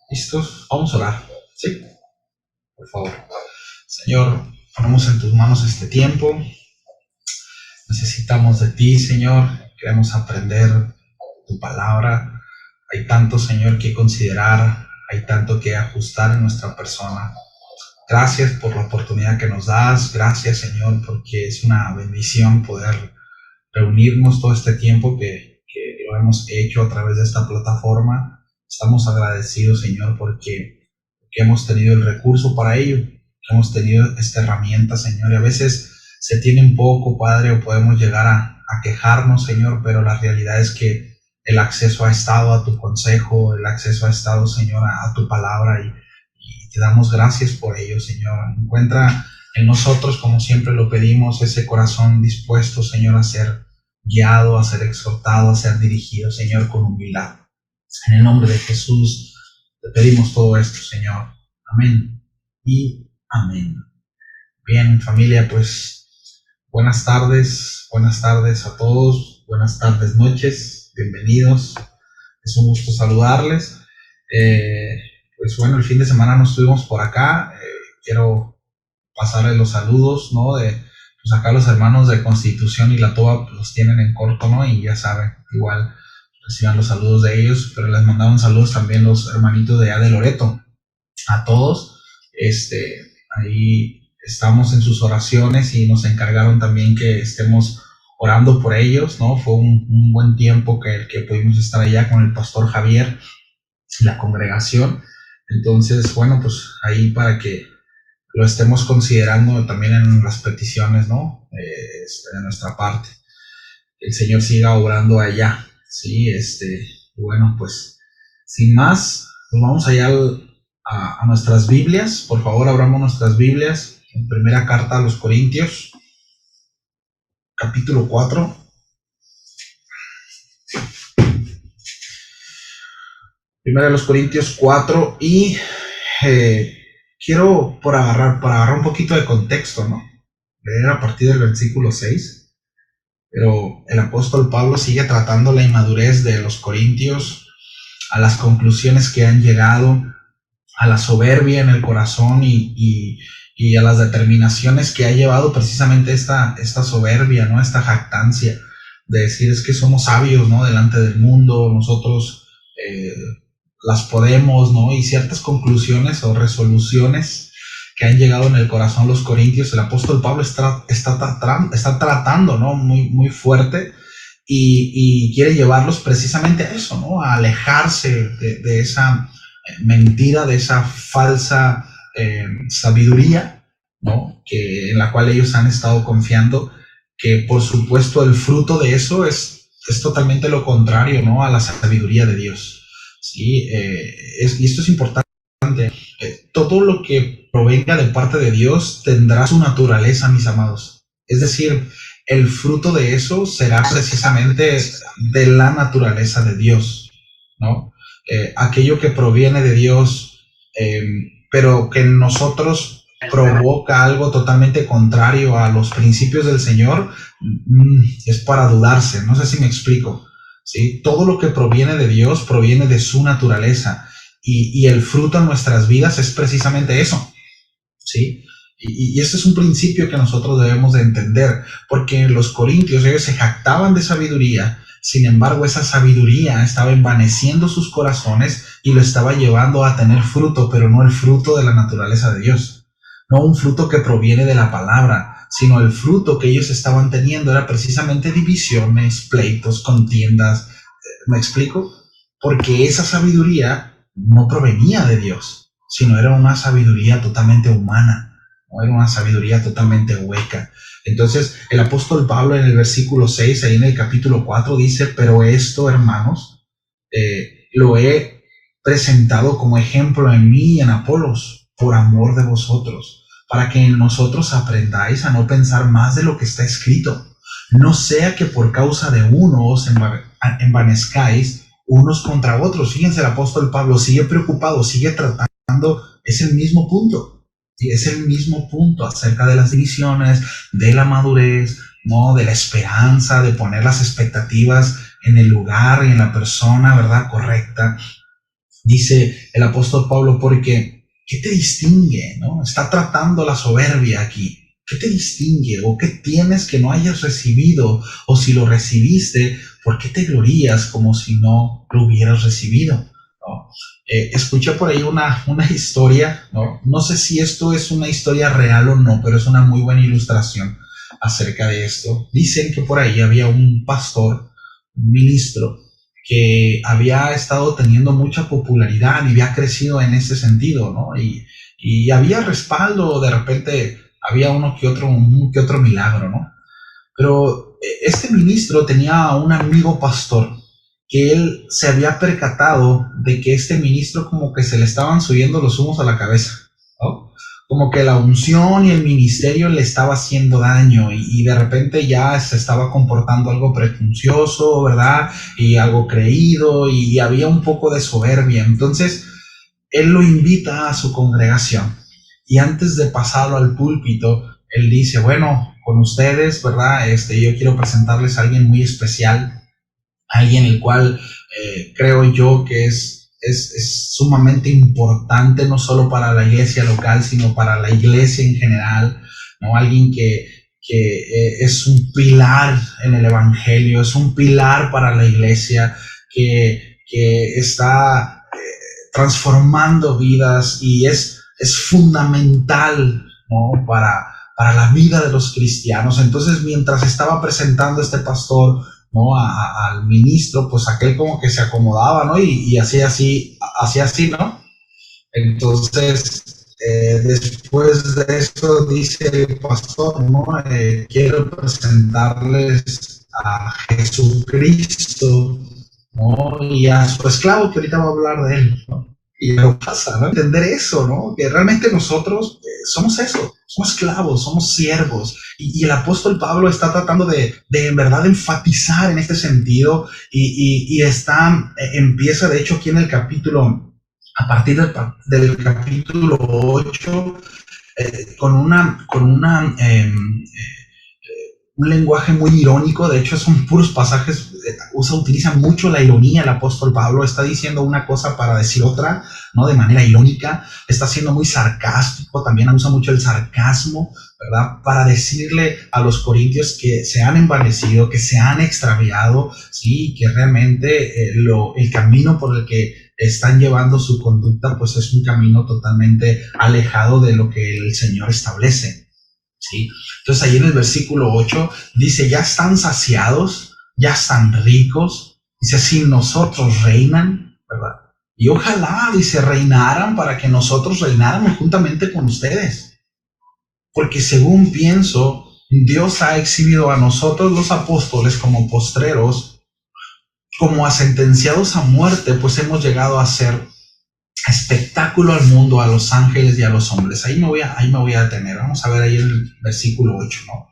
¿Listos? Vamos a orar. Sí, por favor. Señor, ponemos en tus manos este tiempo. Necesitamos de ti, Señor. Queremos aprender tu palabra. Hay tanto, Señor, que considerar. Hay tanto que ajustar en nuestra persona. Gracias por la oportunidad que nos das. Gracias, Señor, porque es una bendición poder reunirnos todo este tiempo que lo hemos hecho a través de esta plataforma. Estamos agradecidos, Señor, porque hemos tenido el recurso para ello, que hemos tenido esta herramienta, Señor, y a veces se tiene un poco, Padre, o podemos llegar a quejarnos, Señor, pero la realidad es que el acceso ha estado a tu consejo, el acceso ha estado, Señor, a tu palabra, y te damos gracias por ello, Señor. Encuentra en nosotros, como siempre lo pedimos, ese corazón dispuesto, Señor, a ser guiado, a ser exhortado, a ser dirigido, Señor, con humildad. En el nombre de Jesús te pedimos todo esto, Señor. Amén y amén. Bien, familia, pues buenas tardes a todos, buenas tardes, noches, bienvenidos. Es un gusto saludarles. Pues bueno, el fin de semana no estuvimos por acá. Quiero pasarles los saludos, ¿no? Pues acá los hermanos de Constitución y La Toba pues, los tienen en corto, ¿no? Y ya saben, igual reciban los saludos de ellos, pero les mandaron saludos también los hermanitos de allá de Loreto. A todos, ahí estamos en sus oraciones y nos encargaron también que estemos orando por ellos, ¿no? Fue un buen tiempo que pudimos estar allá con el pastor Javier y la congregación. Entonces, bueno, pues ahí para que lo estemos considerando también en las peticiones, ¿no? De nuestra parte. El Señor siga obrando allá, ¿sí? Bueno, pues sin más, pues vamos allá a nuestras Biblias. Por favor, abramos nuestras Biblias en primera carta a los Corintios, capítulo 4. Primera de los Corintios 4 y quiero para agarrar un poquito de contexto, ¿no? Leer a partir del versículo 6. Pero el apóstol Pablo sigue tratando la inmadurez de los corintios, a las conclusiones que han llegado, a la soberbia en el corazón y a las determinaciones que ha llevado precisamente esta soberbia, ¿no? Esta jactancia de decir es que somos sabios, ¿no? Delante del mundo, nosotros las podemos, ¿no? Y ciertas conclusiones o resoluciones que han llegado en el corazón los corintios, el apóstol Pablo está tratando, ¿no? Muy fuerte y quiere llevarlos precisamente a eso, ¿no? A alejarse de esa mentira, de esa falsa sabiduría, ¿no? En la cual ellos han estado confiando, que por supuesto el fruto de eso es totalmente lo contrario, ¿no? A la sabiduría de Dios, ¿sí? Y esto es importante. Todo lo que provenga de parte de Dios tendrá su naturaleza, mis amados. Es decir, el fruto de eso será precisamente de la naturaleza de Dios, ¿no? Aquello que proviene de Dios, pero que en nosotros provoca algo totalmente contrario a los principios del Señor, es para dudarse. No sé si me explico, ¿sí? Todo lo que proviene de Dios proviene de su naturaleza. Y el fruto en nuestras vidas es precisamente eso, ¿sí? Y ese es un principio que nosotros debemos de entender, porque los corintios, ellos se jactaban de sabiduría, sin embargo esa sabiduría estaba envaneciendo sus corazones y lo estaba llevando a tener fruto, pero no el fruto de la naturaleza de Dios, no un fruto que proviene de la palabra, sino el fruto que ellos estaban teniendo era precisamente divisiones, pleitos, contiendas. ¿Me explico? Porque esa sabiduría no provenía de Dios, sino era una sabiduría totalmente humana, no era una sabiduría totalmente hueca. Entonces el apóstol Pablo en el versículo 6, ahí en el capítulo 4, dice, pero esto, hermanos, lo he presentado como ejemplo en mí y en Apolos, por amor de vosotros, para que en nosotros aprendáis a no pensar más de lo que está escrito, no sea que por causa de uno os envanezcáis unos contra otros. Fíjense, el apóstol Pablo sigue preocupado, sigue tratando, es el mismo punto, ¿sí? Es el mismo punto acerca de las divisiones, de la madurez, ¿no? De la esperanza, de poner las expectativas en el lugar y en la persona, ¿verdad? Correcta. Dice el apóstol Pablo, porque ¿qué te distingue? ¿No? Está tratando la soberbia aquí. ¿Qué te distingue? ¿O qué tienes que no hayas recibido? O si lo recibiste, ¿por qué te glorías como si no lo hubieras recibido? ¿No? Escuché por ahí una historia, ¿no? No sé si esto es una historia real o no, pero es una muy buena ilustración acerca de esto. Dicen que por ahí había un pastor, un ministro, que había estado teniendo mucha popularidad y había crecido en ese sentido, ¿no? Y había respaldo, de repente había un que otro milagro, ¿no? Pero este ministro tenía un amigo pastor que él se había percatado de que este ministro como que se le estaban subiendo los humos a la cabeza, ¿no? Como que la unción y el ministerio le estaba haciendo daño y de repente ya se estaba comportando algo pretencioso, ¿verdad? Y algo creído y había un poco de soberbia. Entonces, él lo invita a su congregación y antes de pasarlo al púlpito, él dice, bueno, con ustedes, ¿verdad? Yo quiero presentarles a alguien muy especial, alguien el cual creo yo que es sumamente importante, no solo para la iglesia local, sino para la iglesia en general, ¿no? Alguien que es un pilar en el evangelio, es un pilar para la iglesia, que está transformando vidas y es fundamental, ¿no? Para la vida de los cristianos. Entonces, mientras estaba presentando este pastor, ¿no? Al ministro, pues aquel como que se acomodaba, ¿no? Y hacía así, ¿no? Entonces, después de eso dice el pastor, ¿no? Quiero presentarles a Jesucristo, ¿no? Y a su esclavo, que ahorita va a hablar de él, ¿no? Y lo pasa, ¿no? Entender eso, ¿no? Que realmente nosotros somos eso, somos esclavos, somos siervos. Y el apóstol Pablo está tratando de en verdad enfatizar en este sentido y empieza de hecho aquí en el capítulo, a partir del capítulo 8, un lenguaje muy irónico. De hecho son puros pasajes, utiliza mucho la ironía el apóstol Pablo, está diciendo una cosa para decir otra, ¿no? De manera irónica, está siendo muy sarcástico, también usa mucho el sarcasmo, ¿verdad? Para decirle a los corintios que se han envanecido, que se han extraviado, sí, que realmente el camino por el que están llevando su conducta, pues es un camino totalmente alejado de lo que el Señor establece. ¿Sí? Entonces ahí en el versículo 8 dice, ya están saciados, ya están ricos, dice, sin nosotros reinan, ¿verdad? Y ojalá, dice, reinaran para que nosotros reináramos juntamente con ustedes. Porque según pienso, Dios ha exhibido a nosotros los apóstoles como postreros, como a sentenciados a muerte, pues hemos llegado a ser espectáculo al mundo, a los ángeles y a los hombres. Ahí me voy a detener. Vamos a ver ahí el versículo 8, ¿no?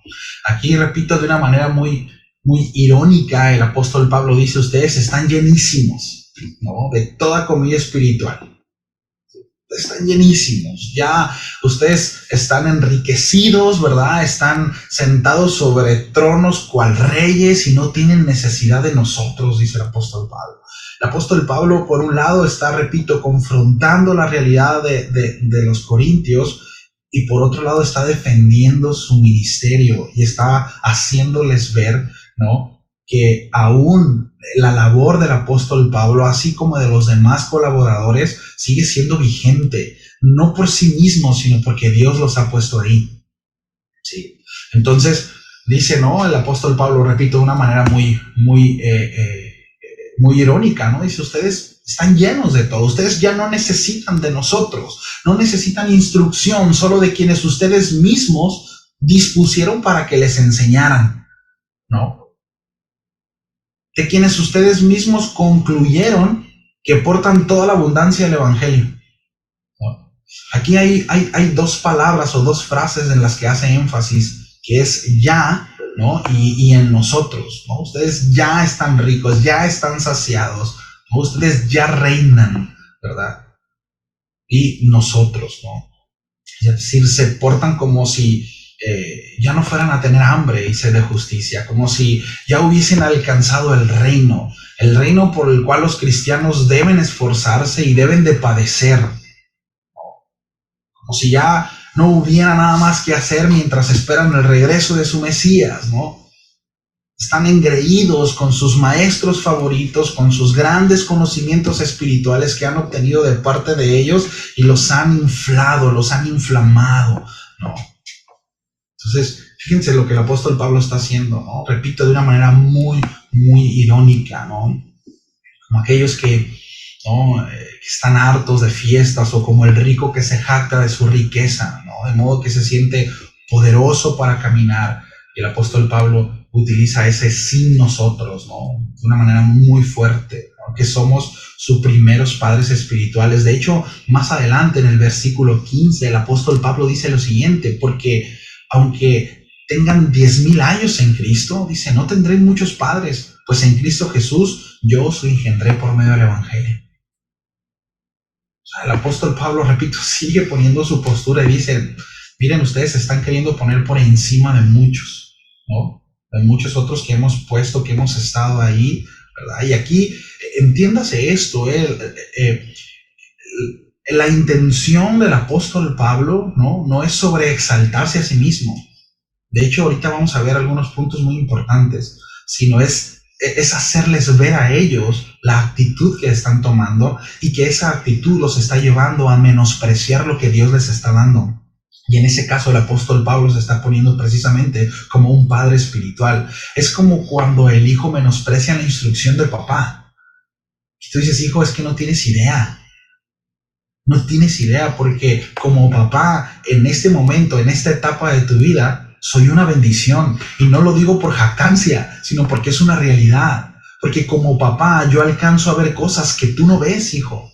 Aquí repito de una manera muy, muy irónica, el apóstol Pablo dice, ustedes están llenísimos, ¿no? De toda comida espiritual. Están llenísimos, ya ustedes están enriquecidos, ¿verdad? Están sentados sobre tronos cual reyes y no tienen necesidad de nosotros, dice el apóstol Pablo. El apóstol Pablo, por un lado, está, repito, confrontando la realidad de los corintios y por otro lado está defendiendo su ministerio y está haciéndoles ver, ¿no? Que aún la labor del apóstol Pablo, así como de los demás colaboradores, sigue siendo vigente, no por sí mismos, sino porque Dios los ha puesto ahí. ¿Sí? Entonces, dice, ¿no? El apóstol Pablo, repito, de una manera muy, muy, muy irónica, ¿no? Dice, ustedes están llenos de todo, ustedes ya no necesitan de nosotros, no necesitan instrucción, solo de quienes ustedes mismos dispusieron para que les enseñaran, ¿no? De quienes ustedes mismos concluyeron que portan toda la abundancia del Evangelio. Aquí hay dos palabras o dos frases en las que hace énfasis, que es ya, ¿no? Y en nosotros, ¿no? Ustedes ya están ricos, ya están saciados, ¿no? Ustedes ya reinan, ¿verdad? Y nosotros, ¿no? Es decir, se portan como si ya no fueran a tener hambre y sed de justicia, como si ya hubiesen alcanzado el reino por el cual los cristianos deben esforzarse y deben de padecer, como si ya no hubiera nada más que hacer mientras esperan el regreso de su Mesías, ¿no? Están engreídos con sus maestros favoritos, con sus grandes conocimientos espirituales que han obtenido de parte de ellos y los han inflado, los han inflamado, ¿no? Entonces, fíjense lo que el apóstol Pablo está haciendo, ¿no? Repito, de una manera muy, muy irónica, ¿no? Como aquellos que, ¿no? Que están hartos de fiestas, o como el rico que se jacta de su riqueza, ¿no? De modo que se siente poderoso para caminar. Y el apóstol Pablo utiliza ese sin nosotros, ¿no? De una manera muy fuerte, ¿no? Que somos sus primeros padres espirituales. De hecho, más adelante en el versículo 15, el apóstol Pablo dice lo siguiente: porque aunque tengan 10,000 años en Cristo, dice, no tendré muchos padres, pues en Cristo Jesús yo os engendré por medio del Evangelio. O sea, el apóstol Pablo, repito, sigue poniendo su postura y dice, miren, ustedes se están queriendo poner por encima de muchos, ¿no? De muchos otros que hemos puesto, que hemos estado ahí, ¿verdad? Y aquí, entiéndase esto, la intención del apóstol Pablo, no es sobreexaltarse a sí mismo. De hecho, ahorita vamos a ver algunos puntos muy importantes, sino es hacerles ver a ellos la actitud que están tomando y que esa actitud los está llevando a menospreciar lo que Dios les está dando. Y en ese caso el apóstol Pablo se está poniendo precisamente como un padre espiritual. Es como cuando el hijo menosprecia la instrucción del papá. Y tú dices, hijo, es que no tienes idea. No tienes idea, porque como papá, en este momento, en esta etapa de tu vida, soy una bendición. Y no lo digo por jactancia, sino porque es una realidad. Porque como papá, yo alcanzo a ver cosas que tú no ves, hijo.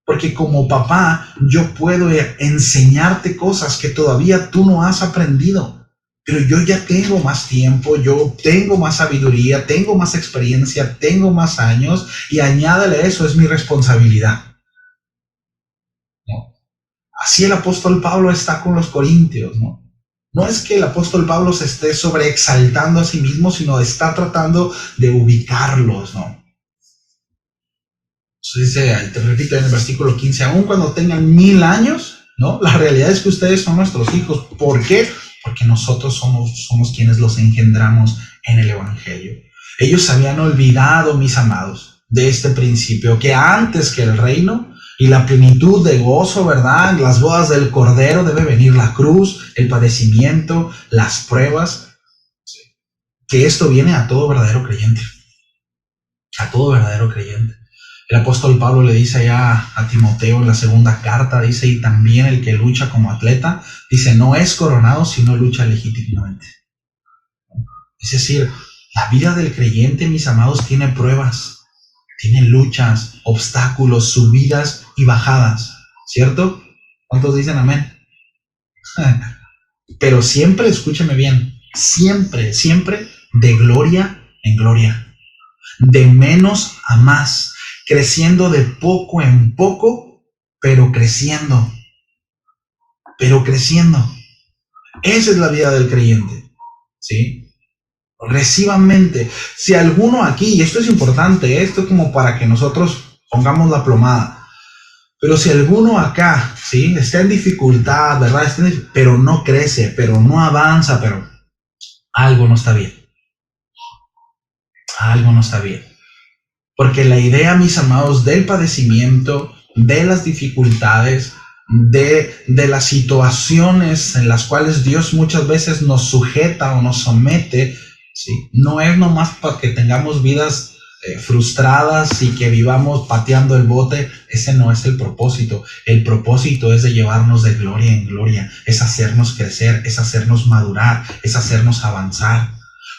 Porque como papá, yo puedo enseñarte cosas que todavía tú no has aprendido. Pero yo ya tengo más tiempo, yo tengo más sabiduría, tengo más experiencia, tengo más años, y añádale a eso, es mi responsabilidad. ¿No? Así el apóstol Pablo está con los corintios, ¿no? No es que el apóstol Pablo se esté sobreexaltando a sí mismo, sino está tratando de ubicarlos, ¿no? Entonces dice, te repito en el versículo 15, aun cuando tengan 1000 años, ¿no? La realidad es que ustedes son nuestros hijos. ¿Por qué? Porque nosotros somos quienes los engendramos en el Evangelio. Ellos se habían olvidado, mis amados, de este principio, que antes que el reino y la plenitud de gozo, ¿verdad? Las bodas del Cordero debe venir la cruz, el padecimiento, las pruebas. Que esto viene a todo verdadero creyente. A todo verdadero creyente. El apóstol Pablo le dice allá a Timoteo en la segunda carta, dice, y también el que lucha como atleta, dice, no es coronado si no lucha legítimamente. Es decir, la vida del creyente, mis amados, tiene pruebas, tiene luchas, obstáculos, subidas y bajadas, ¿cierto? ¿Cuántos dicen amén? Pero siempre, escúcheme bien, siempre, siempre de gloria en gloria, de menos a más, creciendo de poco en poco, pero creciendo. Pero creciendo. Esa es la vida del creyente, ¿sí? Progresivamente. Si alguno aquí, y esto es importante, esto es como para que nosotros pongamos la plomada, pero si alguno acá, ¿sí? Está en dificultad, ¿verdad? Pero no crece, pero no avanza, pero algo no está bien. Algo no está bien. Porque la idea, mis amados, del padecimiento, de las dificultades, de las situaciones en las cuales Dios muchas veces nos sujeta o nos somete, ¿sí? No es nomás para que tengamos vidas frustradas y que vivamos pateando el bote. Ese no es el propósito. El propósito es de llevarnos de gloria en gloria, es hacernos crecer, es hacernos madurar, es hacernos avanzar.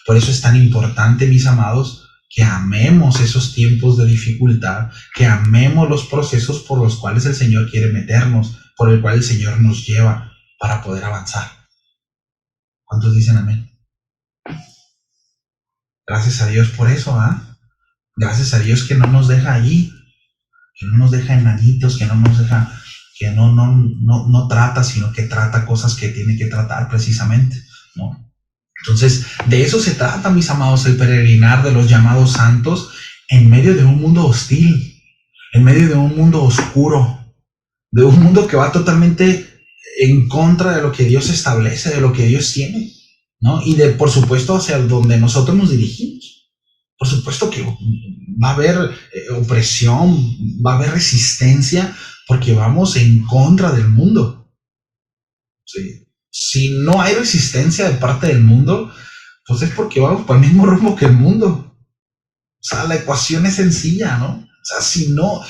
Por eso es tan importante, mis amados, que amemos esos tiempos de dificultad, que amemos los procesos por los cuales el Señor quiere meternos, por el cual el Señor nos lleva para poder avanzar. ¿Cuántos dicen amén? Gracias a Dios por eso, ¿ah? Gracias a Dios que no nos deja allí, que no nos deja enanitos, que no nos deja que no trata, sino que trata cosas que tiene que tratar precisamente, ¿no? Entonces, de eso se trata, mis amados, el peregrinar de los llamados santos en medio de un mundo hostil, en medio de un mundo oscuro, de un mundo que va totalmente en contra de lo que Dios establece, de lo que Dios tiene, ¿no? Y por supuesto, hacia donde nosotros nos dirigimos. Por supuesto que va a haber opresión, va a haber resistencia, porque vamos en contra del mundo. ¿Sí? Si no hay resistencia de parte del mundo, pues es porque vamos para el mismo rumbo que el mundo. O sea, la ecuación es sencilla, ¿no? O sea, si no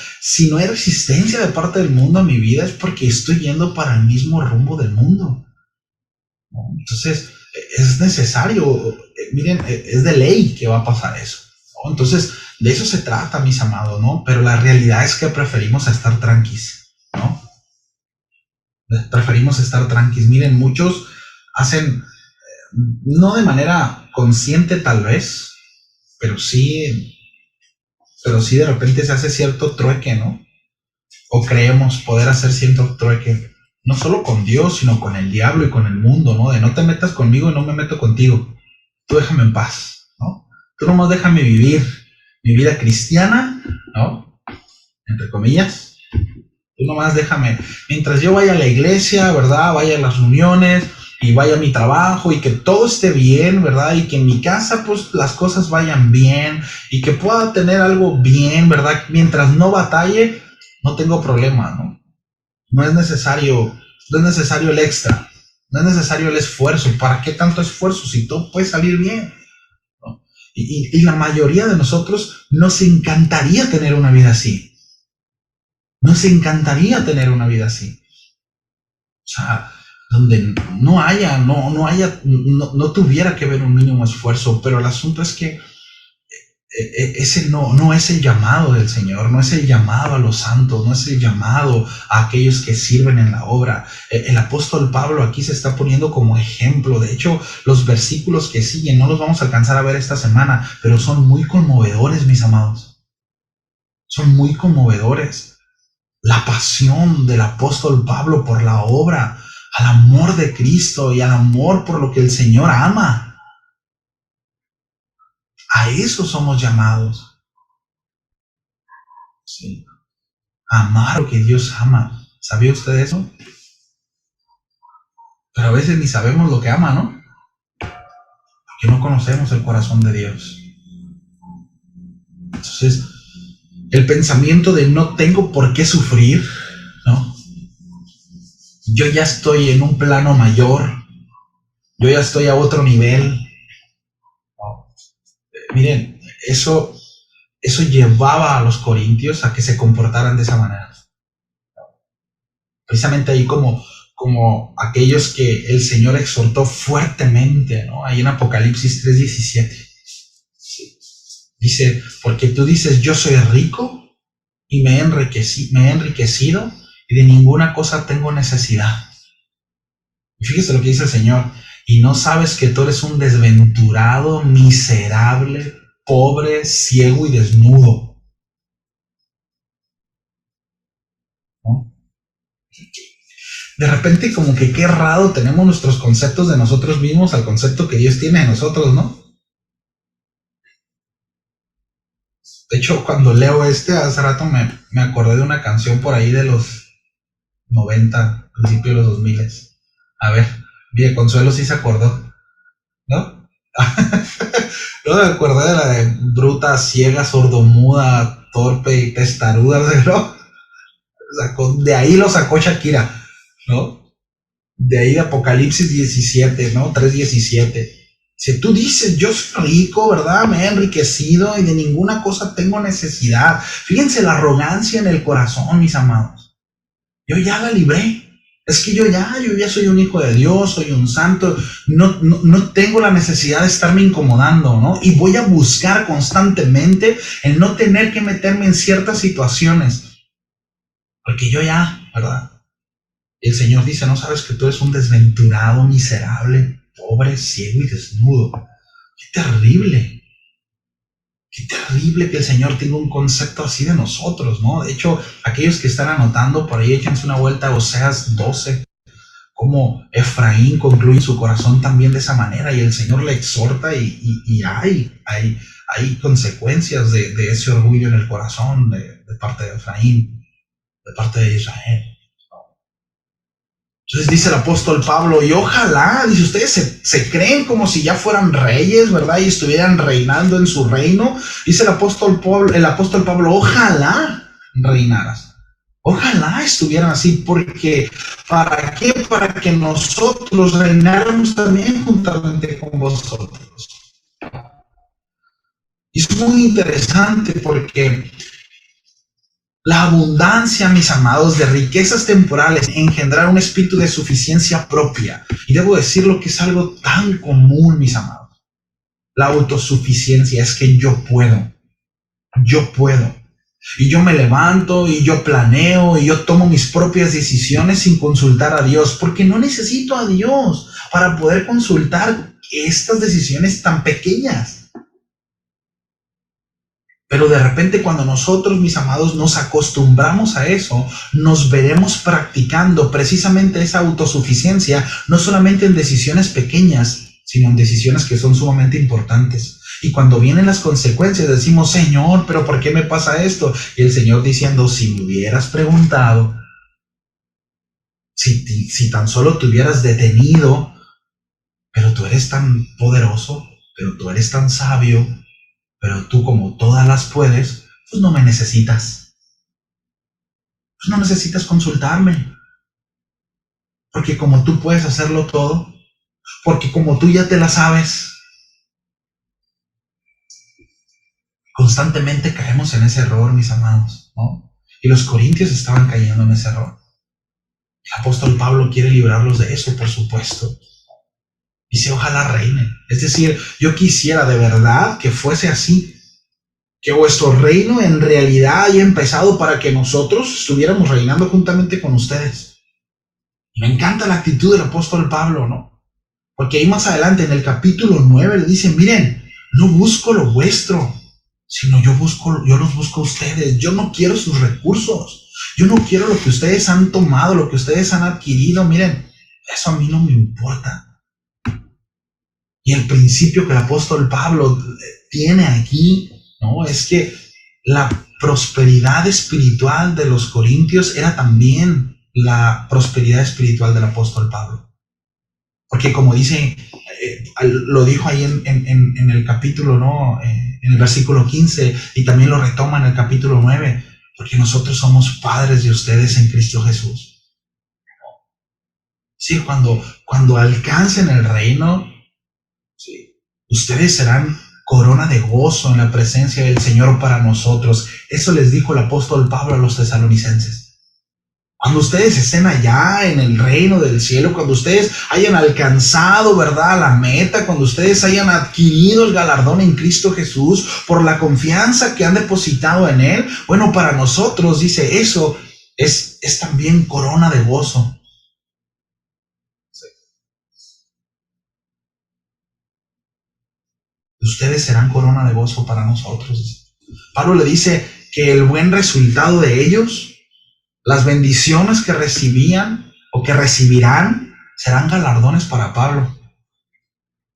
hay resistencia de parte del mundo a mi vida, es porque estoy yendo para el mismo rumbo del mundo, ¿no? Entonces, es necesario, miren, es de ley que va a pasar eso, ¿no? Entonces, de eso se trata, mis amados, ¿no? Pero la realidad es que preferimos estar tranquis, ¿no? Preferimos estar tranquis. Miren, muchos hacen, no de manera consciente tal vez, pero sí de repente se hace cierto trueque, ¿no? O creemos poder hacer cierto trueque, no solo con Dios, sino con el diablo y con el mundo, ¿no? De no te metas conmigo y no me meto contigo. Tú déjame en paz, ¿no? Tú nomás déjame vivir mi vida cristiana, ¿no? Entre comillas. Tú nomás déjame, mientras yo vaya a la iglesia, ¿verdad? Vaya a las reuniones y vaya a mi trabajo y que todo esté bien, ¿verdad? Y que en mi casa, pues, las cosas vayan bien y que pueda tener algo bien, ¿verdad? Mientras no batalle, no tengo problema, ¿no? No es necesario el extra, no es necesario el esfuerzo. ¿Para qué tanto esfuerzo si todo puede salir bien, ¿no? Y la mayoría de nosotros nos encantaría tener una vida así. Nos encantaría tener una vida así. O sea, donde no tuviera que haber un mínimo esfuerzo, pero el asunto es que ese no es el llamado del Señor, no es el llamado a los santos, no es el llamado a aquellos que sirven en la obra. El apóstol Pablo aquí se está poniendo como ejemplo. De hecho, los versículos que siguen no los vamos a alcanzar a ver esta semana, pero son muy conmovedores, mis amados. Son muy conmovedores. La pasión del apóstol Pablo por la obra, al amor de Cristo y al amor por lo que el Señor ama. A eso somos llamados. ¿Sí? A amar lo que Dios ama. ¿Sabía usted eso? Pero a veces ni sabemos lo que ama, ¿no? Porque no conocemos el corazón de Dios. Entonces, el pensamiento de no tengo por qué sufrir, ¿no? Yo ya estoy en un plano mayor, yo ya estoy a otro nivel. Miren, eso llevaba a los corintios a que se comportaran de esa manera. Precisamente ahí como aquellos que el Señor exhortó fuertemente, ¿no? Ahí en Apocalipsis 3:17. Sí. Dice, porque tú dices, yo soy rico y me he enriquecido y de ninguna cosa tengo necesidad. Y fíjese lo que dice el Señor, y no sabes que tú eres un desventurado, miserable, pobre, ciego y desnudo, ¿no? De repente como que qué raro tenemos nuestros conceptos de nosotros mismos al concepto que Dios tiene de nosotros, ¿no? De hecho, cuando leo hace rato me acordé de una canción por ahí de los 90, principios de los 2000. A ver, bien, Consuelo sí se acordó, ¿no? Yo me acordé de la de bruta, ciega, sordomuda, torpe y testaruda, ¿no? De ahí lo sacó Shakira, ¿no? De ahí de Apocalipsis 17, ¿no? 3:17. Si tú dices, yo soy rico, ¿verdad? Me he enriquecido y de ninguna cosa tengo necesidad. Fíjense la arrogancia en el corazón, mis amados. Yo ya la libré. Es que yo ya soy un hijo de Dios, soy un santo. No tengo la necesidad de estarme incomodando, ¿no? Y voy a buscar constantemente el no tener que meterme en ciertas situaciones. Porque yo ya, ¿verdad? El Señor dice, ¿no sabes que tú eres un desventurado, miserable, pobre, ciego y desnudo? ¡Qué Qué terrible que el Señor tenga un concepto así de nosotros, ¿no? De hecho, aquellos que están anotando por ahí, échense una vuelta a Oseas 12, como Efraín concluye en su corazón también de esa manera, y el Señor le exhorta, y hay consecuencias de ese orgullo en el corazón de parte de Efraín, de parte de Israel. Entonces dice el apóstol Pablo, y ojalá, dice, ustedes se creen como si ya fueran reyes, ¿verdad? Y estuvieran reinando en su reino. Dice el apóstol Pablo, ojalá reinaras. Ojalá estuvieran así, porque ¿para qué? Para que nosotros reináramos también juntamente con vosotros. Y es muy interesante porque la abundancia, mis amados, de riquezas temporales engendrar un espíritu de suficiencia propia. Y debo decirlo que es algo tan común, mis amados. La autosuficiencia es que yo puedo. Y yo me levanto y yo planeo y yo tomo mis propias decisiones sin consultar a Dios, porque no necesito a Dios para poder consultar estas decisiones tan pequeñas. Pero de repente cuando nosotros, mis amados, nos acostumbramos a eso, nos veremos practicando precisamente esa autosuficiencia, no solamente en decisiones pequeñas, sino en decisiones que son sumamente importantes. Y cuando vienen las consecuencias decimos, Señor, ¿pero por qué me pasa esto? Y el Señor diciendo, si me hubieras preguntado, si tan solo te hubieras detenido, pero tú eres tan poderoso, pero tú eres tan sabio, pero tú como todas las puedes, pues no me necesitas. Pues no necesitas consultarme. Porque como tú puedes hacerlo todo, porque como tú ya te la sabes, constantemente caemos en ese error, mis amados, ¿no? Y los corintios estaban cayendo en ese error. El apóstol Pablo quiere librarlos de eso, por supuesto. Dice, ojalá reine. Es decir, yo quisiera de verdad que fuese así. Que vuestro reino en realidad haya empezado para que nosotros estuviéramos reinando juntamente con ustedes. Y me encanta la actitud del apóstol Pablo, ¿no? Porque ahí más adelante en el capítulo 9 le dice, miren, no busco lo vuestro, sino yo los busco a ustedes. Yo no quiero sus recursos. Yo no quiero lo que ustedes han tomado, lo que ustedes han adquirido. Miren, eso a mí no me importa. Y el principio que el apóstol Pablo tiene aquí, ¿no? Es que la prosperidad espiritual de los corintios era también la prosperidad espiritual del apóstol Pablo. Porque como dice, lo dijo ahí en el capítulo, ¿no? En el versículo 15, y también lo retoma en el capítulo 9, porque nosotros somos padres de ustedes en Cristo Jesús. Sí, cuando alcancen el reino, sí, ustedes serán corona de gozo en la presencia del Señor para nosotros. Eso les dijo el apóstol Pablo a los tesalonicenses. Cuando ustedes estén allá en el reino del cielo, cuando ustedes hayan alcanzado, ¿verdad?, la meta, cuando ustedes hayan adquirido el galardón en Cristo Jesús por la confianza que han depositado en Él, bueno, para nosotros, dice, eso es también corona de gozo. Ustedes serán corona de gozo para nosotros. Pablo le dice que el buen resultado de ellos, las bendiciones que recibían o que recibirán, serán galardones para Pablo.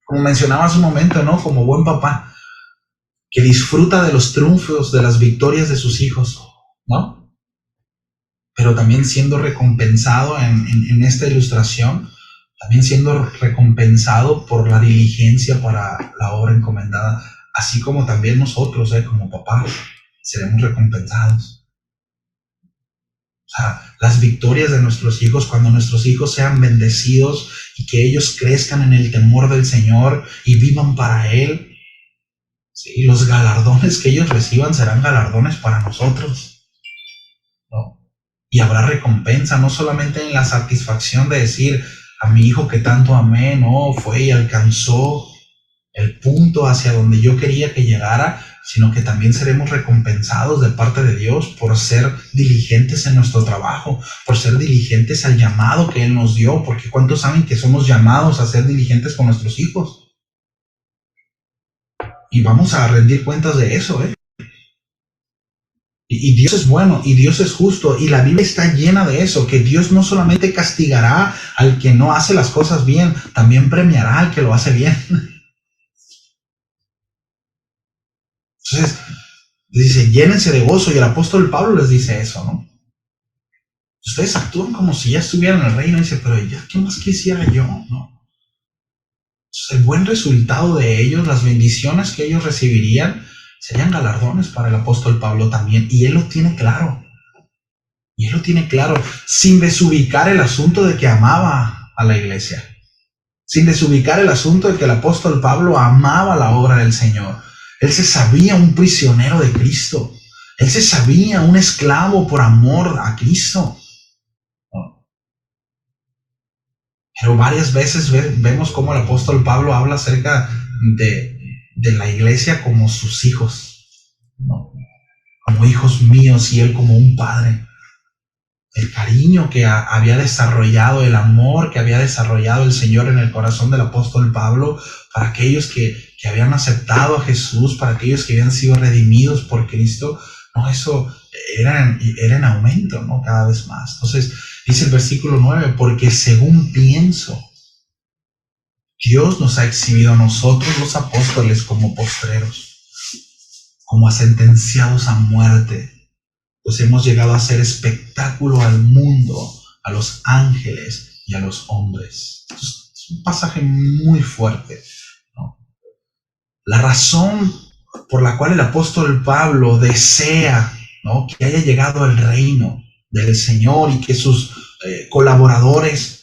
Como mencionaba hace un momento, ¿no? Como buen papá, que disfruta de los triunfos, de las victorias de sus hijos, ¿no? Pero también siendo recompensado en esta ilustración, también siendo recompensado por la diligencia para la obra encomendada, así como también nosotros, como papá, seremos recompensados. O sea, las victorias de nuestros hijos, cuando nuestros hijos sean bendecidos y que ellos crezcan en el temor del Señor y vivan para Él, ¿sí? Los galardones que ellos reciban serán galardones para nosotros, ¿no? Y habrá recompensa, no solamente en la satisfacción de decir, a mi hijo que tanto amé, no, fue y alcanzó el punto hacia donde yo quería que llegara, sino que también seremos recompensados de parte de Dios por ser diligentes en nuestro trabajo, por ser diligentes al llamado que Él nos dio, porque ¿cuántos saben que somos llamados a ser diligentes con nuestros hijos? Y vamos a rendir cuentas de eso, ¿eh? Y Dios es bueno, y Dios es justo, y la Biblia está llena de eso, que Dios no solamente castigará al que no hace las cosas bien, también premiará al que lo hace bien. Entonces, dice, llénense de gozo, y el apóstol Pablo les dice eso, ¿no? Ustedes actúan como si ya estuvieran en el reino, y dice, pero ya, ¿qué más quisiera yo? ¿No? Entonces, el buen resultado de ellos, las bendiciones que ellos recibirían, serían galardones para el apóstol Pablo también, y él lo tiene claro. Y él lo tiene claro, sin desubicar el asunto de que amaba a la iglesia, sin desubicar el asunto de que el apóstol Pablo amaba la obra del Señor. Él se sabía un prisionero de Cristo. Él se sabía un esclavo por amor a Cristo. Pero varias veces vemos cómo el apóstol Pablo habla acerca de la iglesia como sus hijos, ¿no? Como hijos míos, y él como un padre. El cariño que había desarrollado, el amor que había desarrollado el Señor en el corazón del apóstol Pablo para aquellos que habían aceptado a Jesús, para aquellos que habían sido redimidos por Cristo, no, eso era en aumento, ¿no? Cada vez más. Entonces, dice el versículo 9, porque según pienso, Dios nos ha exhibido a nosotros los apóstoles como postreros, como a sentenciados a muerte, pues hemos llegado a hacer espectáculo al mundo, a los ángeles y a los hombres. Entonces, es un pasaje muy fuerte, ¿no? La razón por la cual el apóstol Pablo desea, ¿no?, que haya llegado el reino del Señor y que sus colaboradores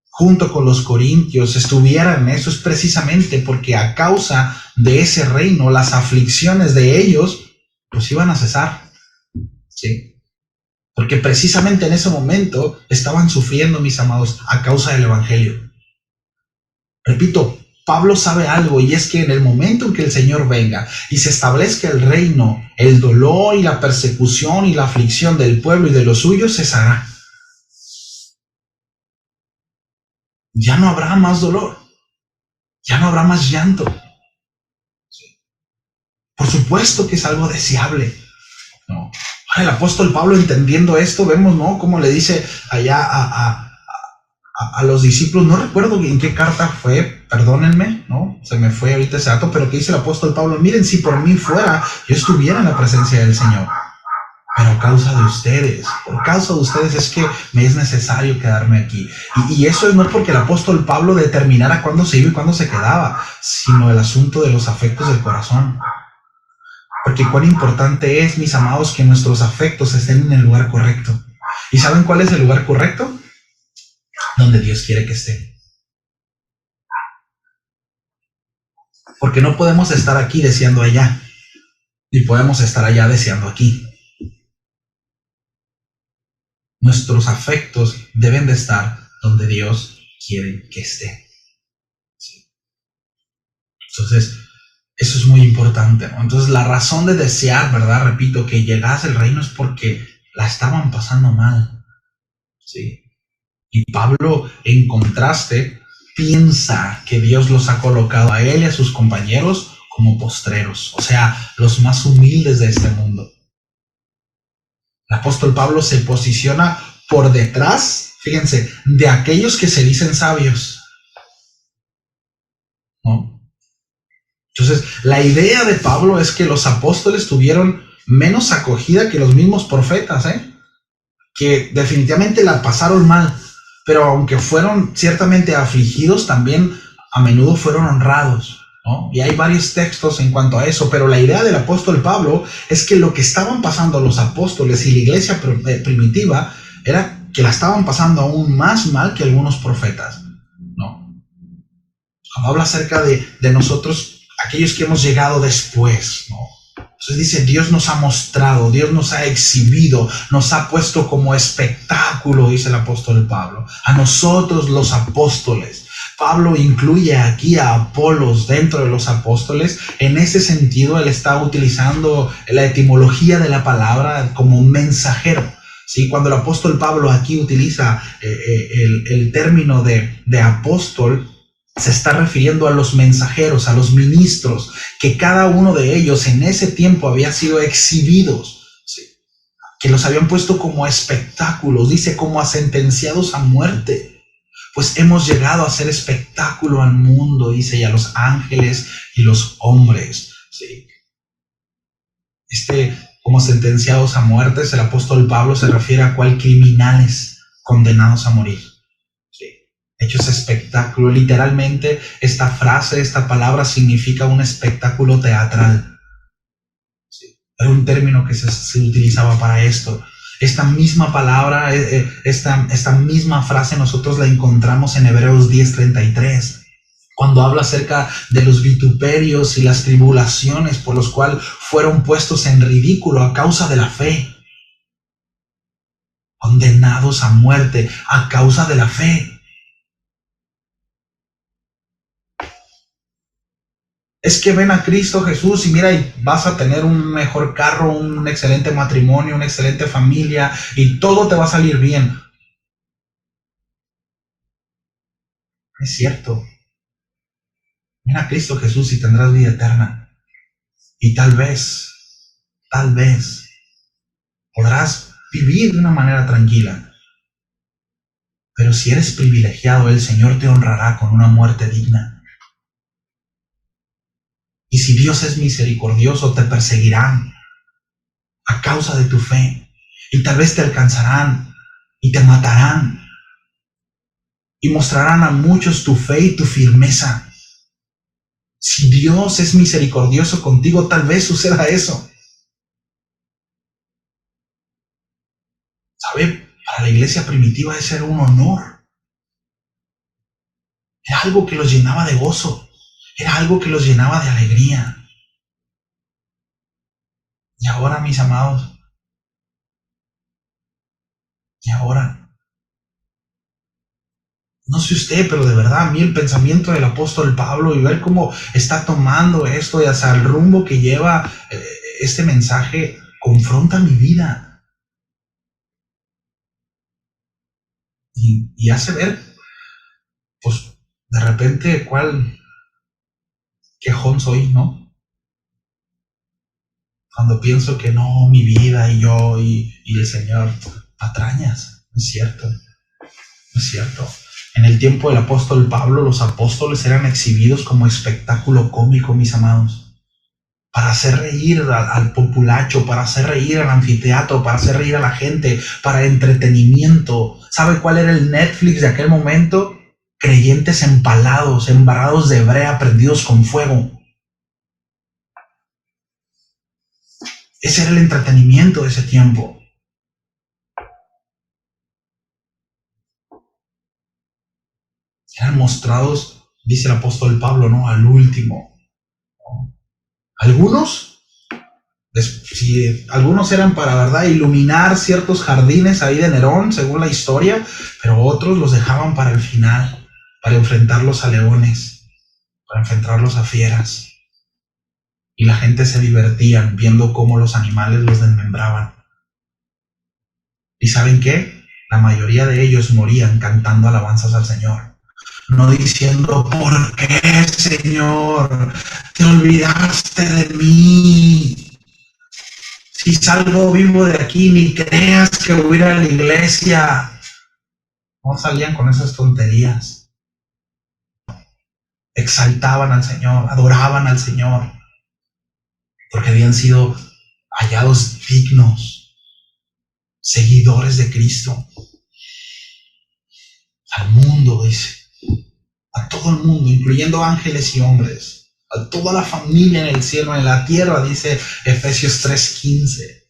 junto con los corintios estuvieran en eso, es precisamente porque a causa de ese reino las aflicciones de ellos pues iban a cesar. ¿Sí? Porque precisamente en ese momento estaban sufriendo, mis amados, a causa del evangelio. Repito, Pablo sabe algo, y es que en el momento en que el Señor venga y se establezca el reino, el dolor y la persecución y la aflicción del pueblo y de los suyos cesará. Ya no habrá más dolor, ya no habrá más llanto. ¿Sí? Por supuesto que es algo deseable, ¿no? El apóstol Pablo, entendiendo esto, vemos, ¿no?, cómo le dice allá a los discípulos, no recuerdo en qué carta fue, perdónenme, ¿no? Se me fue ahorita ese dato, pero que dice el apóstol Pablo, miren, si por mí fuera, yo estuviera en la presencia del Señor, pero a causa de ustedes, por causa de ustedes es que me es necesario quedarme aquí. Y eso no es porque el apóstol Pablo determinara cuándo se iba y cuándo se quedaba, sino el asunto de los afectos del corazón. Porque cuán importante es, mis amados, que nuestros afectos estén en el lugar correcto. ¿Y saben cuál es el lugar correcto? Donde Dios quiere que esté. Porque no podemos estar aquí deseando allá, ni podemos estar allá deseando aquí. Nuestros afectos deben de estar donde Dios quiere que esté. ¿Sí? Entonces, eso es muy importante, ¿no? Entonces, la razón de desear, ¿verdad? Repito, que llegase el reino es porque la estaban pasando mal. ¿Sí? Y Pablo, en contraste, piensa que Dios los ha colocado a él y a sus compañeros como postreros, o sea, los más humildes de este mundo. El apóstol Pablo se posiciona por detrás, fíjense, de aquellos que se dicen sabios, ¿no? Entonces, la idea de Pablo es que los apóstoles tuvieron menos acogida que los mismos profetas, que definitivamente la pasaron mal, pero aunque fueron ciertamente afligidos, también a menudo fueron honrados, ¿no? Y hay varios textos en cuanto a eso, pero la idea del apóstol Pablo es que lo que estaban pasando los apóstoles y la iglesia primitiva era que la estaban pasando aún más mal que algunos profetas, ¿no? Cuando habla acerca de nosotros, aquellos que hemos llegado después, ¿no? Entonces dice, Dios nos ha mostrado, Dios nos ha exhibido, nos ha puesto como espectáculo, dice el apóstol Pablo, a nosotros los apóstoles. Pablo incluye aquí a Apolos dentro de los apóstoles. En ese sentido, él está utilizando la etimología de la palabra como mensajero. ¿Sí? Cuando el apóstol Pablo aquí utiliza el término de apóstol, Se está refiriendo a los mensajeros, a los ministros, que cada uno de ellos en ese tiempo había sido exhibidos, ¿sí? Que los habían puesto como espectáculos, dice como a sentenciados a muerte. Pues hemos llegado a hacer espectáculo al mundo, dice, y a los ángeles y los hombres, ¿sí? Como sentenciados a muerte, el apóstol Pablo se refiere a cual criminales condenados a morir. Hechos espectáculo. Literalmente, esta frase, esta palabra significa un espectáculo teatral. ¿Sí? Era un término que se utilizaba para esto. Esta misma palabra, esta misma frase, nosotros la encontramos en Hebreos 10:33, cuando habla acerca de los vituperios y las tribulaciones por los cuales fueron puestos en ridículo a causa de la fe. Condenados a muerte a causa de la fe. Es que ven a Cristo Jesús y mira, y vas a tener un mejor carro, un excelente matrimonio, una excelente familia y todo te va a salir bien. Es cierto. Ven a Cristo Jesús y tendrás vida eterna. Y tal vez podrás vivir de una manera tranquila. Pero si eres privilegiado, el Señor te honrará con una muerte digna. Y si Dios es misericordioso, te perseguirán a causa de tu fe. Y tal vez te alcanzarán y te matarán. Y mostrarán a muchos tu fe y tu firmeza. Si Dios es misericordioso contigo, tal vez suceda eso. ¿Sabe? Para la iglesia primitiva ese era un honor. Era algo que los llenaba de gozo. Era algo que los llenaba de alegría. Y ahora, mis amados, no sé usted, pero de verdad a mí el pensamiento del apóstol Pablo y ver cómo está tomando esto y hasta el rumbo que lleva este mensaje confronta mi vida. Y hace ver, pues, de repente cuál quejón soy, ¿no? Cuando pienso que no, mi vida y yo y el Señor, patrañas, no es cierto, no es cierto. En el tiempo del apóstol Pablo, los apóstoles eran exhibidos como espectáculo cómico, mis amados, para hacer reír al populacho, para hacer reír al anfiteatro, para hacer reír a la gente, para entretenimiento. ¿Sabe cuál era el Netflix de aquel momento? Creyentes empalados, embarrados de brea, prendidos con fuego. Ese era el entretenimiento de ese tiempo. Eran mostrados, dice el apóstol Pablo, ¿no? Al último. Algunos eran para, ¿verdad?, iluminar ciertos jardines ahí de Nerón, según la historia, pero otros los dejaban para el final, para enfrentarlos a leones, para enfrentarlos a fieras. Y la gente se divertía viendo cómo los animales los desmembraban. ¿Y saben qué? La mayoría de ellos morían cantando alabanzas al Señor. No diciendo, ¿por qué, Señor? Te olvidaste de mí. Si salgo vivo de aquí, ni creas que voy a ir a la iglesia. No salían con esas tonterías. Exaltaban al Señor, adoraban al Señor, porque habían sido hallados dignos, seguidores de Cristo. Al mundo, dice, a todo el mundo, incluyendo ángeles y hombres, a toda la familia en el cielo, en la tierra, dice Efesios 3:15.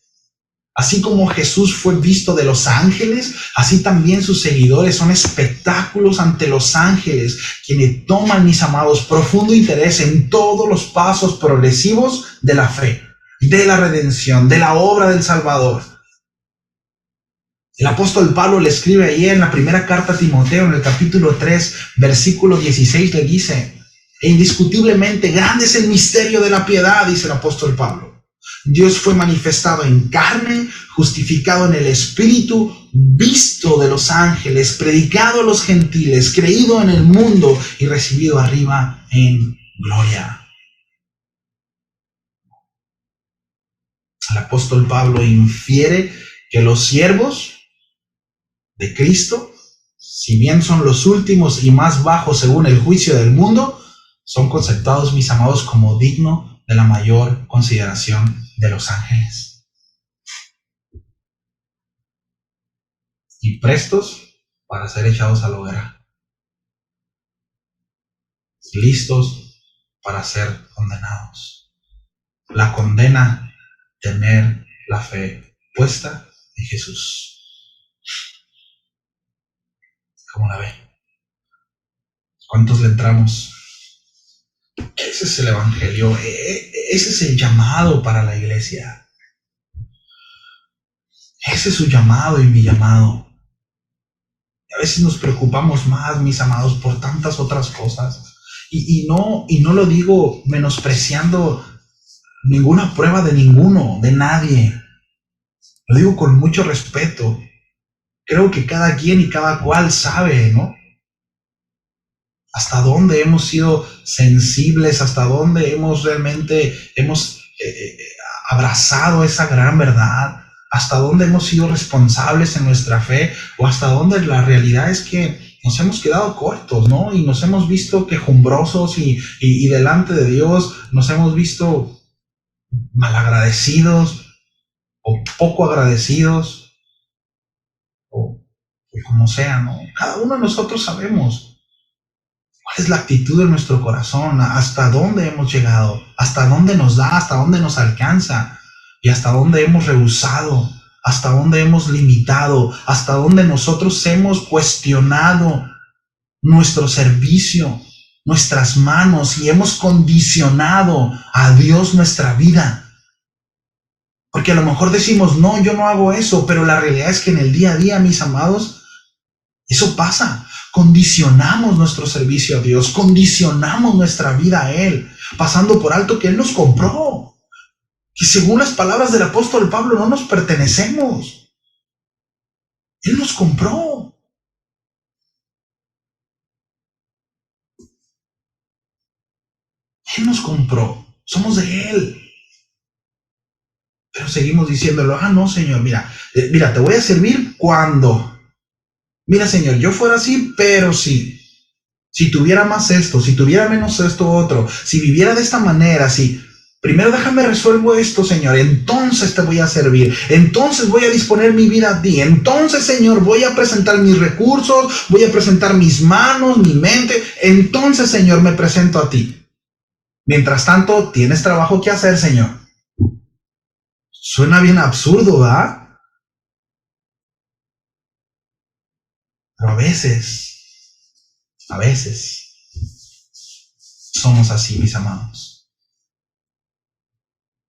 Así como Jesús fue visto de los ángeles, así también sus seguidores son espectáculos ante los ángeles, quienes toman, mis amados, profundo interés en todos los pasos progresivos de la fe, de la redención, de la obra del Salvador. El apóstol Pablo le escribe ahí en la primera carta a Timoteo, en el capítulo 3, versículo 16, le dice, e indiscutiblemente grande es el misterio de la piedad, dice el apóstol Pablo. Dios fue manifestado en carne, justificado en el Espíritu, visto de los ángeles, predicado a los gentiles, creído en el mundo y recibido arriba en gloria. El apóstol Pablo infiere que los siervos de Cristo, si bien son los últimos y más bajos según el juicio del mundo, son conceptuados, mis amados, como digno de la mayor consideración de los ángeles. Y prestos para ser echados a la hoguera. Listos para ser condenados. La condena, tener la fe puesta en Jesús. ¿Cómo la ve? ¿Cuántos le entramos? Ese es el evangelio, ese es el llamado para la iglesia. Ese es su llamado y mi llamado. A veces nos preocupamos más, mis amados, por tantas otras cosas. Y no lo digo menospreciando ninguna prueba de ninguno, de nadie. Lo digo con mucho respeto. Creo que cada quien y cada cual sabe, ¿no? Hasta dónde hemos sido sensibles, hasta dónde hemos abrazado esa gran verdad, hasta dónde hemos sido responsables en nuestra fe, o hasta dónde la realidad es que nos hemos quedado cortos, ¿no? Y nos hemos visto quejumbrosos y delante de Dios nos hemos visto malagradecidos o poco agradecidos, o como sea, ¿no? Cada uno de nosotros sabemos cuál es la actitud de nuestro corazón, hasta dónde hemos llegado, hasta dónde nos da, hasta dónde nos alcanza, y hasta dónde hemos rehusado, hasta dónde hemos limitado, hasta dónde nosotros hemos cuestionado nuestro servicio, nuestras manos, y hemos condicionado a Dios nuestra vida. Porque a lo mejor decimos, no, yo no hago eso, pero la realidad es que en el día a día, mis amados, eso pasa. Condicionamos nuestro servicio a Dios, condicionamos nuestra vida a Él, pasando por alto que Él nos compró. Y según las palabras del apóstol Pablo, no nos pertenecemos. Él nos compró. Él nos compró. Somos de Él. Pero seguimos diciéndolo, no, Señor, mira, te voy a servir cuando. Mira, Señor, yo fuera así, pero sí. Si tuviera más esto, si tuviera menos esto otro, si viviera de esta manera, si primero déjame resuelvo esto, Señor, entonces te voy a servir, entonces voy a disponer mi vida a ti, entonces, Señor, voy a presentar mis recursos, voy a presentar mis manos, mi mente, entonces, Señor, me presento a ti. Mientras tanto, tienes trabajo que hacer, Señor. Suena bien absurdo, ¿verdad? Pero a veces somos así, mis amados.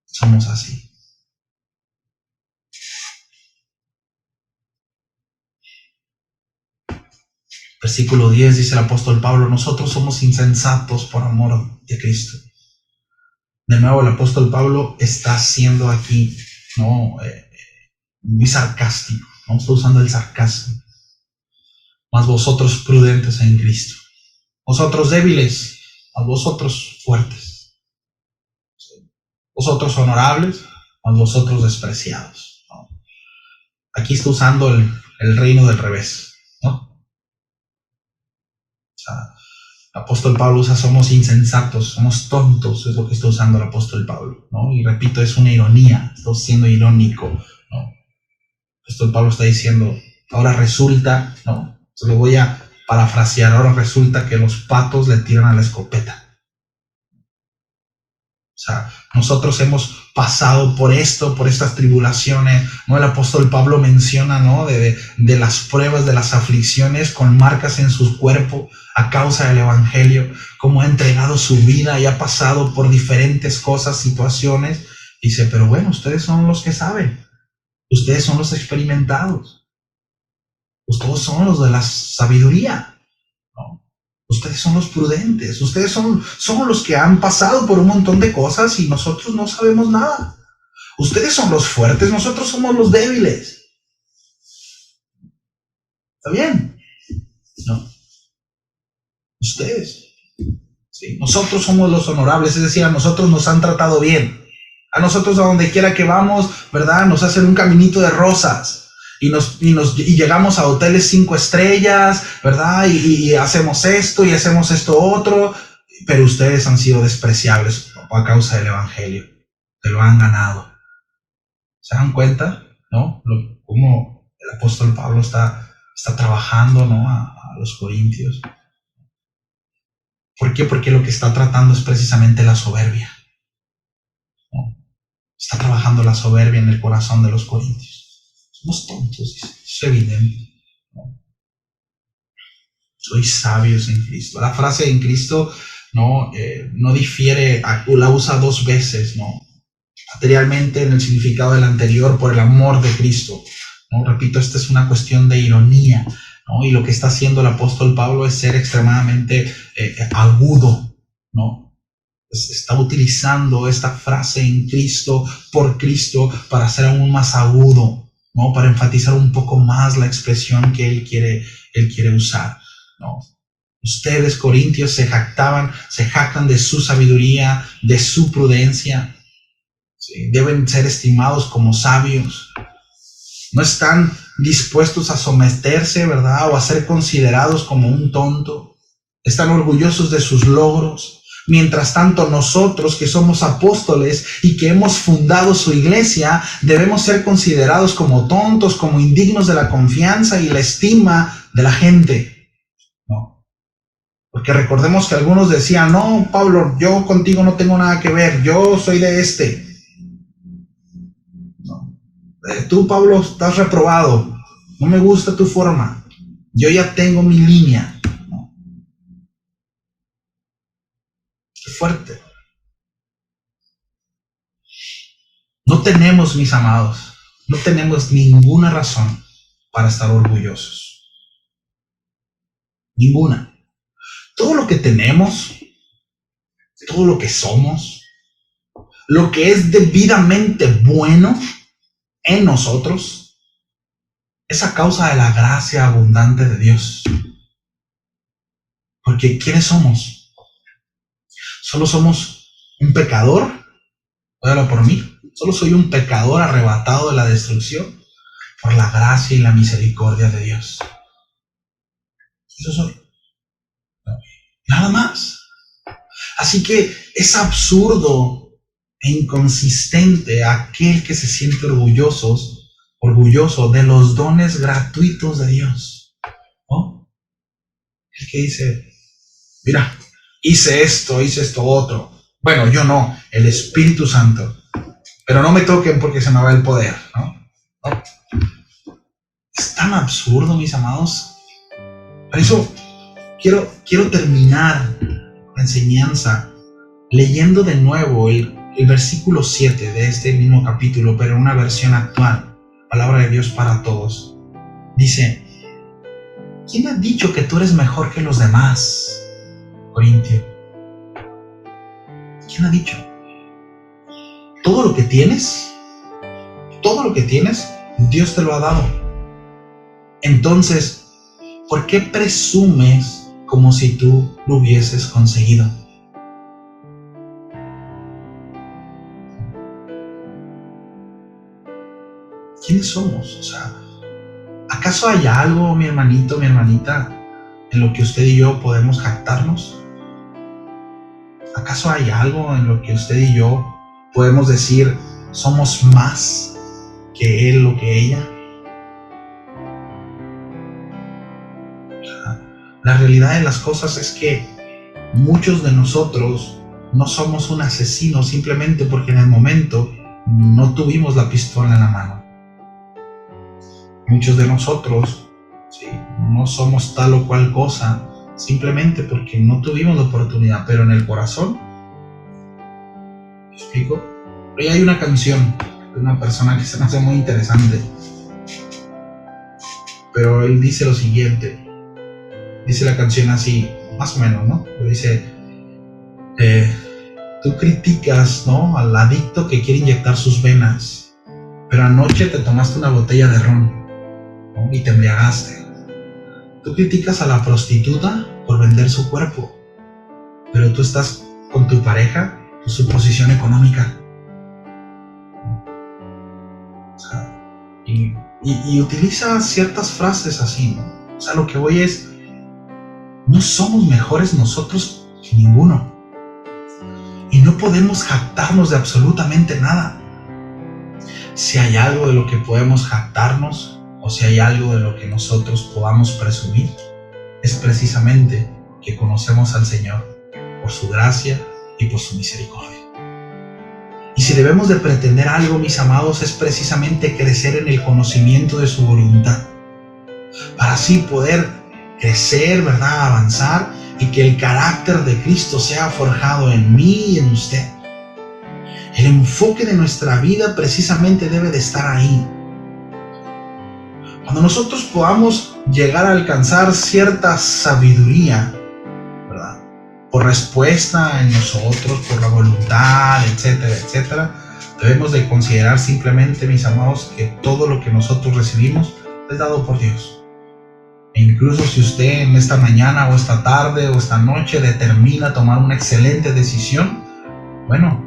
Somos así. Versículo 10 dice el apóstol Pablo, nosotros somos insensatos por amor de Cristo. De nuevo el apóstol Pablo está siendo aquí, muy sarcástico, no está usando el sarcasmo. Mas vosotros prudentes en Cristo. Vosotros débiles, mas vosotros fuertes. Vosotros honorables, mas vosotros despreciados. ¿No? Aquí está usando el reino del revés, ¿no? O sea, el apóstol Pablo usa somos insensatos, somos tontos, es lo que está usando el apóstol Pablo, ¿no? Y repito, es una ironía, está siendo irónico, ¿no? El apóstol Pablo está diciendo, ahora resulta, ¿no? Se lo voy a parafrasear, ahora resulta que los patos le tiran a la escopeta. O sea, nosotros hemos pasado por esto, por estas tribulaciones, ¿no? El apóstol Pablo menciona, ¿no? De las pruebas, de las aflicciones con marcas en su cuerpo a causa del evangelio, cómo ha entregado su vida y ha pasado por diferentes cosas, situaciones. Dice, pero bueno, ustedes son los que saben, ustedes son los experimentados. Ustedes son los de la sabiduría, ¿no? Ustedes son los prudentes, ustedes son los que han pasado por un montón de cosas y nosotros no sabemos nada. Ustedes son los fuertes, nosotros somos los débiles. Está bien. No. Ustedes. ¿Sí? Nosotros somos los honorables, es decir, a nosotros nos han tratado bien. A nosotros, a donde quiera que vamos, ¿verdad? Nos hacen un caminito de rosas. Y llegamos a hoteles 5 estrellas, ¿verdad? Y hacemos esto y hacemos esto otro. Pero ustedes han sido despreciables a causa del evangelio. Se lo han ganado. ¿Se dan cuenta? ¿No? Cómo el apóstol Pablo está trabajando, ¿no? A los corintios. ¿Por qué? Porque lo que está tratando es precisamente la soberbia, ¿no? Está trabajando la soberbia en el corazón de los corintios. Somos tontos, es evidente, ¿no? Sois sabios en Cristo. La frase en Cristo no difiere, la usa 2 veces, ¿no? Materialmente en el significado del anterior, por el amor de Cristo, ¿no? Repito, esta es una cuestión de ironía, ¿no? Y lo que está haciendo el apóstol Pablo es ser extremadamente agudo, ¿no? Está utilizando esta frase en Cristo, por Cristo, para ser aún más agudo, ¿no? Para enfatizar un poco más la expresión que él quiere usar, ¿no? Ustedes, corintios, se jactan de su sabiduría, de su prudencia. ¿Sí? Deben ser estimados como sabios. No están dispuestos a someterse, ¿verdad? O a ser considerados como un tonto. Están orgullosos de sus logros. Mientras tanto, nosotros que somos apóstoles y que hemos fundado su iglesia, debemos ser considerados como tontos, como indignos de la confianza y la estima de la gente, ¿no? Porque recordemos que algunos decían, no, Pablo, yo contigo no tengo nada que ver, yo soy de este. No. Tú, Pablo, estás reprobado, no me gusta tu forma, yo ya tengo mi línea. No. Qué fuerte. No tenemos, mis amados, no tenemos ninguna razón para estar orgullosos. Ninguna. Todo lo que tenemos, todo lo que somos, lo que es debidamente bueno en nosotros, es a causa de la gracia abundante de Dios. Porque ¿quiénes somos? Solo somos un pecador, óyalo por mí, solo soy un pecador arrebatado de la destrucción por la gracia y la misericordia de Dios. Eso soy. Nada más. Así que es absurdo e inconsistente aquel que se siente orgulloso de los dones gratuitos de Dios, ¿no? El que dice, mira, hice esto otro. Bueno, yo no, el Espíritu Santo. Pero no me toquen porque se me va el poder, ¿no? ¿No? Es tan absurdo, mis amados. Por eso quiero terminar la enseñanza leyendo de nuevo el versículo 7 de este mismo capítulo, pero en una versión actual, palabra de Dios para todos. Dice, ¿quién ha dicho que tú eres mejor que los demás, Corintio? ¿Quién ha dicho? Todo lo que tienes, Dios te lo ha dado. Entonces, ¿por qué presumes como si tú lo hubieses conseguido? ¿Quiénes somos? O sea, ¿acaso hay algo, mi hermanito, mi hermanita, en lo que usted y yo podemos jactarnos? ¿Acaso hay algo en lo que usted y yo podemos decir somos más que él o que ella? La realidad de las cosas es que muchos de nosotros no somos un asesino simplemente porque en el momento no tuvimos la pistola en la mano. Muchos de nosotros, ¿sí?, no somos tal o cual cosa simplemente porque no tuvimos la oportunidad, pero en el corazón, ¿me explico? Hoy hay una canción de una persona que se me hace muy interesante, pero él dice lo siguiente, dice la canción así, más o menos, ¿no? Pero dice, tú criticas, ¿no?, al adicto que quiere inyectar sus venas, pero anoche te tomaste una botella de ron, ¿no?, y te embriagaste. Tú criticas a la prostituta por vender su cuerpo, pero tú estás con tu pareja por su posición económica. O sea, y utiliza ciertas frases así, ¿no? O sea, lo que voy es, no somos mejores nosotros que ninguno. Y no podemos jactarnos de absolutamente nada. Si hay algo de lo que podemos jactarnos, o si hay algo de lo que nosotros podamos presumir, es precisamente que conocemos al Señor por su gracia y por su misericordia. Y si debemos de pretender algo, mis amados, es precisamente crecer en el conocimiento de su voluntad, para así poder crecer, ¿verdad?, avanzar, y que el carácter de Cristo sea forjado en mí y en usted. El enfoque de nuestra vida precisamente debe de estar ahí. Cuando nosotros podamos llegar a alcanzar cierta sabiduría, ¿verdad?, por respuesta en nosotros, por la voluntad, etcétera, etcétera, debemos de considerar simplemente, mis amados, que todo lo que nosotros recibimos es dado por Dios. E incluso si usted en esta mañana o esta tarde o esta noche determina tomar una excelente decisión, bueno,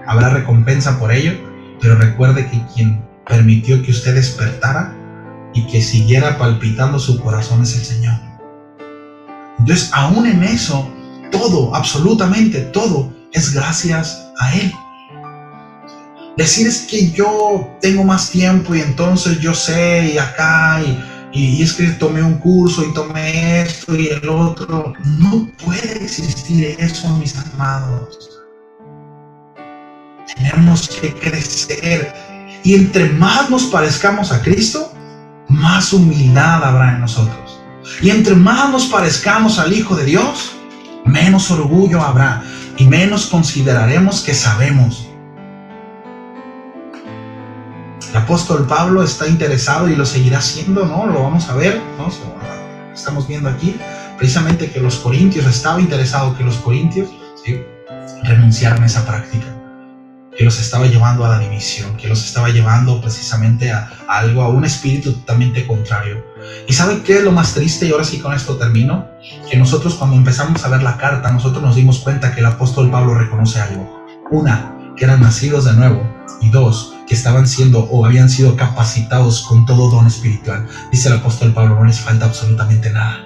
habrá recompensa por ello, pero recuerde que quien permitió que usted despertara y que siguiera palpitando su corazón es el Señor. Entonces, aún en eso, todo, absolutamente todo, es gracias a Él. Decir es que yo tengo más tiempo y entonces yo sé y acá y es que tomé un curso y tomé esto y el otro. No puede existir eso, mis amados. Tenemos que crecer, y entre más nos parezcamos a Cristo, más humildad habrá en nosotros. Y entre más nos parezcamos al Hijo de Dios, menos orgullo habrá y menos consideraremos que sabemos. El apóstol Pablo está interesado y lo seguirá haciendo, ¿no? Lo vamos a ver, ¿no? Estamos viendo aquí precisamente que los corintios, estaba interesado que los corintios, ¿sí?, renunciaran a esa práctica, que los estaba llevando a la división, que los estaba llevando precisamente a algo, a un espíritu totalmente contrario. ¿Y sabe qué es lo más triste? Y ahora sí con esto termino, que nosotros cuando empezamos a ver la carta, nosotros nos dimos cuenta que el apóstol Pablo reconoce algo. Una, que eran nacidos de nuevo, y dos, que estaban siendo o habían sido capacitados con todo don espiritual. Dice el apóstol Pablo, no les falta absolutamente nada.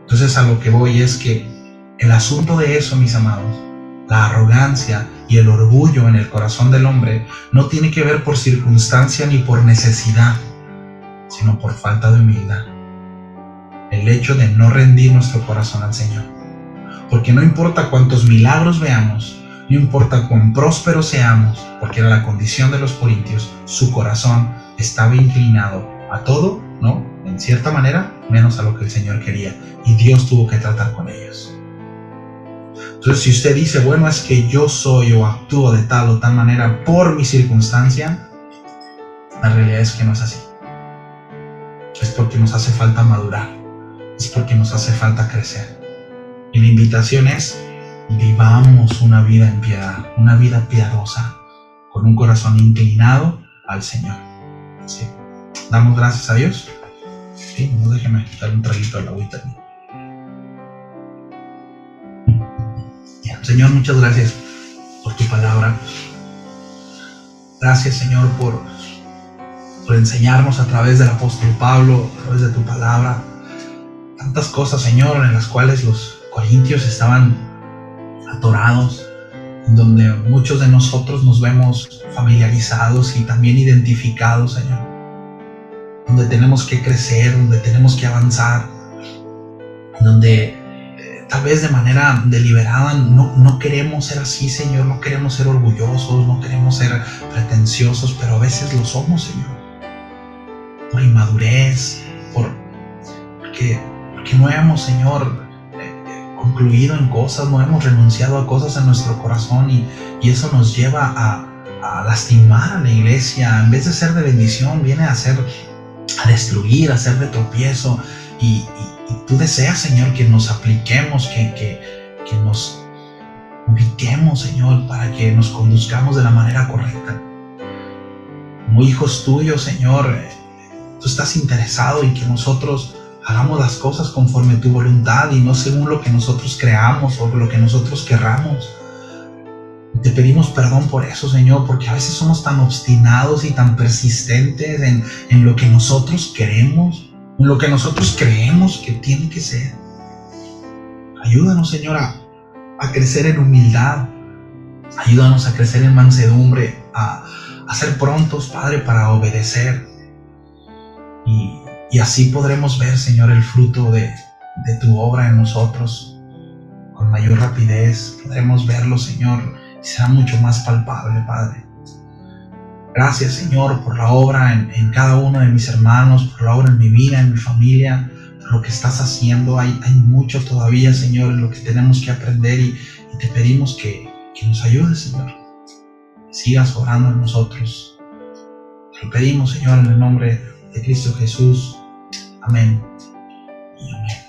Entonces a lo que voy es que el asunto de eso, mis amados, la arrogancia y el orgullo en el corazón del hombre no tiene que ver por circunstancia ni por necesidad, sino por falta de humildad. El hecho de no rendir nuestro corazón al Señor. Porque no importa cuántos milagros veamos, no importa cuán prósperos seamos, porque era la condición de los corintios, su corazón estaba inclinado a todo, ¿no?, en cierta manera, menos a lo que el Señor quería. Y Dios tuvo que tratar con ellos. Entonces, si usted dice, bueno, es que yo soy o actúo de tal o tal manera por mi circunstancia, la realidad es que no es así. Es porque nos hace falta madurar. Es porque nos hace falta crecer. Y la invitación es, vivamos una vida en piedad, una vida piadosa, con un corazón inclinado al Señor. ¿Sí? Damos gracias a Dios. Sí, no, déjeme dar un traguito a la agüita. Señor, muchas gracias por tu palabra. Gracias, Señor, por enseñarnos a través del apóstol Pablo, a través de tu palabra, tantas cosas, Señor, en las cuales los corintios estaban atorados, en donde muchos de nosotros nos vemos familiarizados y también identificados, Señor, donde tenemos que crecer, donde tenemos que avanzar, donde tal vez de manera deliberada no queremos ser así, Señor, no queremos ser orgullosos, no queremos ser pretenciosos, pero a veces lo somos, Señor, por inmadurez, porque no hemos, Señor, concluido en cosas, no hemos renunciado a cosas en nuestro corazón, y eso nos lleva a lastimar a la iglesia. En vez de ser de bendición, viene a destruir, a ser de tropiezo. Y tú deseas, Señor, que nos apliquemos, que nos ubiquemos, Señor, para que nos conduzcamos de la manera correcta. Como hijos tuyos, Señor, tú estás interesado en que nosotros hagamos las cosas conforme tu voluntad y no según lo que nosotros creamos o lo que nosotros querramos. Te pedimos perdón por eso, Señor, porque a veces somos tan obstinados y tan persistentes en lo que nosotros queremos, en lo que nosotros creemos que tiene que ser. Ayúdanos, Señor, a crecer en humildad. Ayúdanos a crecer en mansedumbre, a ser prontos, Padre, para obedecer. Y así podremos ver, Señor, el fruto de tu obra en nosotros. Con mayor rapidez podremos verlo, Señor, y será mucho más palpable, Padre. Gracias, Señor, por la obra en cada uno de mis hermanos, por la obra en mi vida, en mi familia, por lo que estás haciendo. Hay mucho todavía, Señor, en lo que tenemos que aprender y te pedimos que nos ayudes, Señor. Que sigas obrando en nosotros. Te lo pedimos, Señor, en el nombre de Cristo Jesús. Amén y amén.